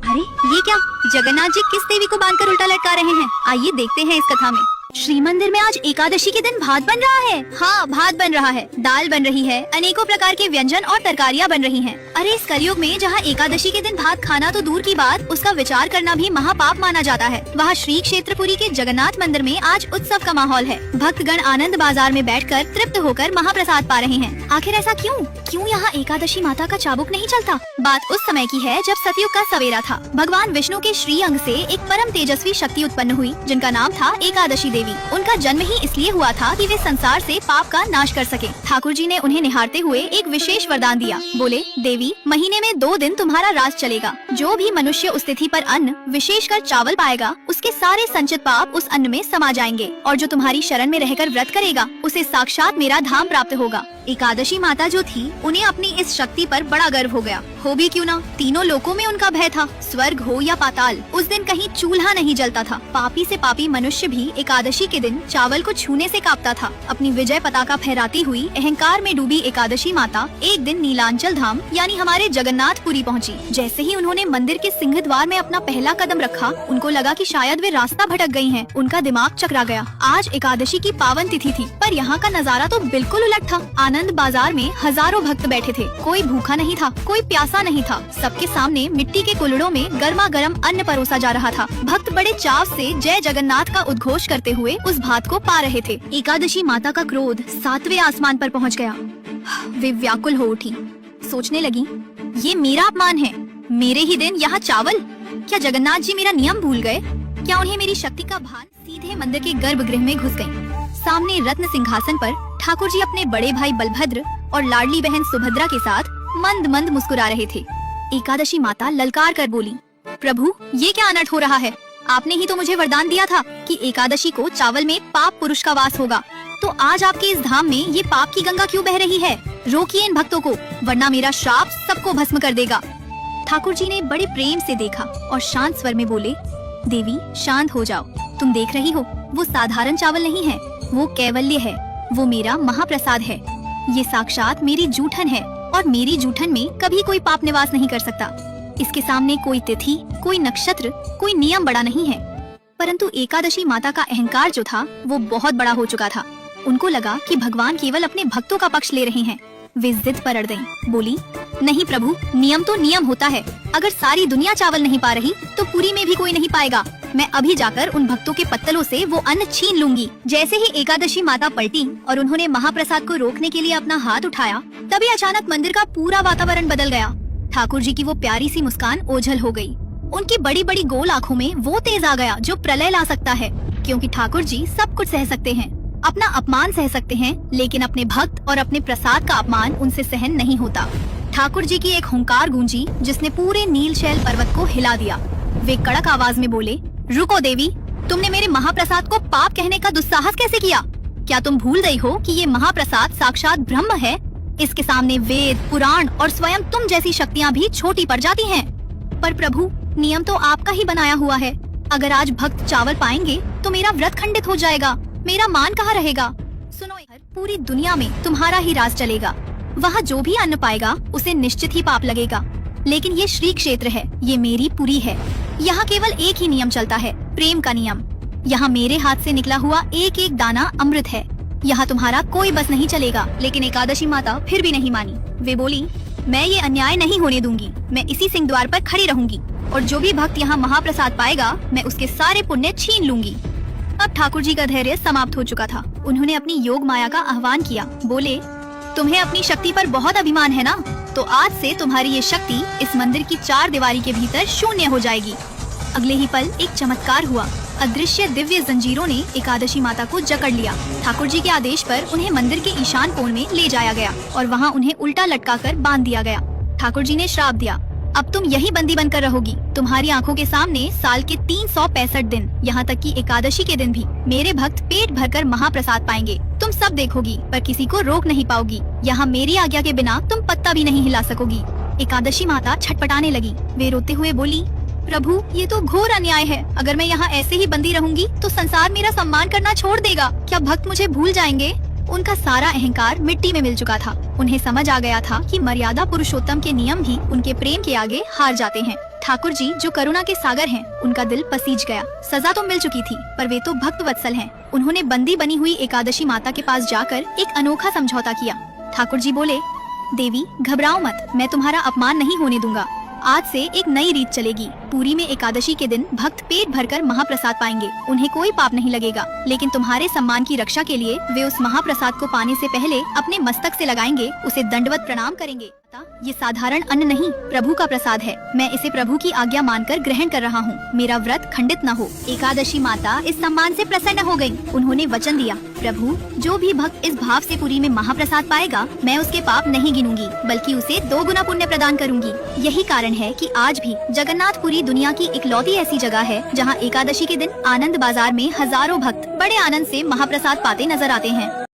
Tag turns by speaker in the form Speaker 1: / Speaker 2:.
Speaker 1: अरे ये क्या, जगन्नाथ जी किस देवी को बांधकर उल्टा लटका रहे हैं? आइए देखते हैं इस कथा में। श्री मंदिर में आज एकादशी के दिन भात बन रहा है। हाँ, भात बन रहा है, दाल बन रही है, अनेकों प्रकार के व्यंजन और तरकारियाँ बन रही हैं। अरे इस कलयुग में जहाँ एकादशी के दिन भात खाना तो दूर की बात, उसका विचार करना भी महापाप माना जाता है। वहाँ श्री क्षेत्रपुरी के जगन्नाथ मंदिर में आज उत्सव का माहौल है। भक्तगण आनंद बाजार में बैठकर तृप्त होकर महाप्रसाद पा रहे हैं। आखिर ऐसा क्यों? क्यों यहाँ एकादशी माता का चाबुक नहीं चलता? बात उस समय की है जब सतयुग का सवेरा था। भगवान विष्णु के श्री अंग से एक परम तेजस्वी शक्ति उत्पन्न हुई, जिनका नाम था एकादशी देवी। उनका जन्म ही इसलिए हुआ था कि वे संसार से पाप का नाश कर सके। ठाकुर जी ने उन्हें निहारते हुए एक विशेष वरदान दिया। बोले, देवी, महीने में 2 दिन तुम्हारा राज चलेगा। जो भी मनुष्य उस तिथि पर अन्न, विशेषकर चावल पाएगा, उसके सारे संचित पाप उस अन्न में समा जाएंगे, और जो तुम्हारी शरण में रहकर व्रत करेगा, उसे साक्षात मेरा धाम प्राप्त होगा। एकादशी माता जो थी, उन्हें अपनी इस शक्ति पर बड़ा गर्व हो गया। हो भी क्यों ना, तीनों लोकों में उनका भय था, स्वर्ग हो या पाताल। उस दिन कहीं चूल्हा नहीं जलता था। पापी से पापी मनुष्य भी एकादशी के दिन चावल को छूने से कांपता था। अपनी विजय पताका फहराती हुई अहंकार में डूबी एकादशी माता एक दिन नीलांचल धाम यानी हमारे जगन्नाथपुरी पहुंची। जैसे ही उन्होंने मंदिर के सिंह द्वार में अपना पहला कदम रखा, उनको लगा कि शायद वे रास्ता भटक गई हैं। उनका दिमाग चकरा गया। आज एकादशी की पावन तिथि थी, पर यहाँ का नजारा तो बिल्कुल उलट था। आनंद बाजार में हजारों भक्त बैठे थे। कोई भूखा नहीं था, कोई प्यासा नहीं था। सबके सामने मिट्टी के कुल्हड़ों में गर्मा गर्म अन्न परोसा जा रहा था। भक्त बड़े चाव से जय जगन्नाथ का उद्घोष करते हुए उस भात को पा रहे थे। एकादशी माता का क्रोध 7वें आसमान पर पहुंच गया। वे व्याकुल हो उठी। सोचने लगी, ये मेरा अपमान है। मेरे ही दिन यहाँ चावल? क्या जगन्नाथ जी मेरा नियम भूल गए? क्या उन्हें मेरी शक्ति का भान? सीधे मंदिर के गर्भगृह में घुस गयी। सामने रत्न सिंहासन पर ठाकुर जी अपने बड़े भाई बलभद्र और लाडली बहन सुभद्रा के साथ मंद मंद मुस्कुरा रहे थे। एकादशी माता ललकार कर बोली, प्रभु, ये क्या अनर्थ हो रहा है? आपने ही तो मुझे वरदान दिया था कि एकादशी को चावल में पाप पुरुष का वास होगा। तो आज आपके इस धाम में ये पाप की गंगा क्यों बह रही है? रोकिए इन भक्तों को, वरना मेरा श्राप सबको भस्म कर देगा। ठाकुर जी ने बड़े प्रेम से देखा और शांत स्वर में बोले, देवी, शांत हो जाओ। तुम देख रही हो, वो साधारण चावल नहीं है, वो कैवल्य है। वो मेरा महाप्रसाद है। ये साक्षात मेरी जूठन है, और मेरी जूठन में कभी कोई पाप निवास नहीं कर सकता। इसके सामने कोई तिथि, कोई नक्षत्र, कोई नियम बड़ा नहीं है। परंतु एकादशी माता का अहंकार जो था, वो बहुत बड़ा हो चुका था। उनको लगा कि भगवान केवल अपने भक्तों का पक्ष ले रहे हैं। वे जिद पर अड़ गईं। बोली, नहीं प्रभु, नियम तो नियम होता है। अगर सारी दुनिया चावल नहीं पा रही, तो पुरी में भी कोई नहीं पाएगा। मैं अभी जाकर उन भक्तों के पत्तलों से वो अन्न छीन लूंगी। जैसे ही एकादशी माता पलटी और उन्होंने महाप्रसाद को रोकने के लिए अपना हाथ उठाया, तभी अचानक मंदिर का पूरा वातावरण बदल गया। ठाकुर जी की वो प्यारी सी मुस्कान ओझल हो गई। उनकी बड़ी बड़ी गोल आँखों में वो तेज आ गया जो प्रलय ला सकता है, क्योंकि ठाकुर जी सब कुछ सह सकते हैं। अपना अपमान सह सकते हैं, लेकिन अपने भक्त और अपने प्रसाद का अपमान उनसे सहन नहीं होता। ठाकुर जी की एक हुंकार गूंजी, जिसने पूरे नीलशैल पर्वत को हिला दिया। वे कड़क आवाज में बोले, रुको देवी, तुमने मेरे महाप्रसाद को पाप कहने का दुस्साहस कैसे किया? क्या तुम भूल गई हो कि ये महाप्रसाद साक्षात ब्रह्म है? इसके सामने वेद, पुराण और स्वयं तुम जैसी शक्तियाँ भी छोटी पड़ जाती हैं। पर प्रभु, नियम तो आपका ही बनाया हुआ है। अगर आज भक्त चावल पाएंगे तो मेरा व्रत खंडित हो जाएगा। मेरा मान कहाँ रहेगा? सुनो, पूरी दुनिया में तुम्हारा ही राज चलेगा। वहाँ जो भी अन्न पाएगा उसे निश्चित ही पाप लगेगा। लेकिन ये श्री क्षेत्र है, ये मेरी पुरी है। यहाँ केवल एक ही नियम चलता है, प्रेम का नियम। यहाँ मेरे हाथ से निकला हुआ एक एक दाना अमृत है। यहाँ तुम्हारा कोई बस नहीं चलेगा। लेकिन एकादशी माता फिर भी नहीं मानी। वे बोली, मैं ये अन्याय नहीं होने दूंगी। मैं इसी सिंह द्वार पर खड़ी रहूंगी, और जो भी भक्त यहाँ महाप्रसाद पाएगा, मैं उसके सारे पुण्य छीन लूंगी। अब ठाकुर जी का धैर्य समाप्त हो चुका था। उन्होंने अपनी योग माया का आह्वान किया। बोले, तुम्हें अपनी शक्ति पर बहुत अभिमान है ना? तो आज से तुम्हारी ये शक्ति इस मंदिर की 4 दीवारी के भीतर शून्य हो जाएगी। अगले ही पल एक चमत्कार हुआ। अदृश्य दिव्य जंजीरों ने एकादशी माता को जकड़ लिया। ठाकुर जी के आदेश पर उन्हें मंदिर के ईशान कोण में ले जाया गया और वहाँ उन्हें उल्टा लटकाकर बांध दिया गया। ठाकुर जी ने श्राप दिया, अब तुम यही बंदी बनकर रहोगी। तुम्हारी आंखों के सामने साल के 365 दिन, यहाँ तक कि एकादशी के दिन भी मेरे भक्त पेट भरकर महाप्रसाद पाएंगे। तुम सब देखोगी, पर किसी को रोक नहीं पाओगी। यहाँ मेरी आज्ञा के बिना तुम पत्ता भी नहीं हिला सकोगी। एकादशी माता छटपटाने लगी। वे रोते हुए बोली, प्रभु, ये तो घोर अन्याय है। अगर मैं यहाँ ऐसे ही बंदी रहूंगी तो संसार मेरा सम्मान करना छोड़ देगा। क्या भक्त मुझे भूल जाएंगे? उनका सारा अहंकार मिट्टी में मिल चुका था। उन्हें समझ आ गया था कि मर्यादा पुरुषोत्तम के नियम भी उनके प्रेम के आगे हार जाते हैं। ठाकुर जी जो करुणा के सागर हैं, उनका दिल पसीज गया। सजा तो मिल चुकी थी, पर वे तो भक्त वत्सल हैं। उन्होंने बंदी बनी हुई एकादशी माता के पास जाकर एक अनोखा समझौता किया। ठाकुर जी बोले, देवी घबराओ मत, मैं तुम्हारा अपमान नहीं होने दूंगा। आज से एक नई रीत चलेगी। पुरी में एकादशी के दिन भक्त पेट भरकर महाप्रसाद पाएंगे। उन्हें कोई पाप नहीं लगेगा, लेकिन तुम्हारे सम्मान की रक्षा के लिए वे उस महाप्रसाद को पाने से पहले अपने मस्तक से लगाएंगे, उसे दंडवत प्रणाम करेंगे। ये साधारण अन्न नहीं, प्रभु का प्रसाद है। मैं इसे प्रभु की आज्ञा मानकर ग्रहण कर रहा हूँ। मेरा व्रत खंडित न हो। एकादशी माता इस सम्मान से प्रसन्न हो गयी। उन्होंने वचन दिया, प्रभु जो भी भक्त इस भाव से पुरी में महाप्रसाद पाएगा, मैं उसके पाप नहीं गिनूंगी, बल्कि उसे 2 गुना पुण्य प्रदान करूंगी। यही कारण है कि आज भी जगन्नाथपुरी दुनिया की इकलौती ऐसी जगह है जहाँ एकादशी के दिन आनंद बाजार में हजारों भक्त बड़े आनंद से महाप्रसाद पाते नजर आते हैं।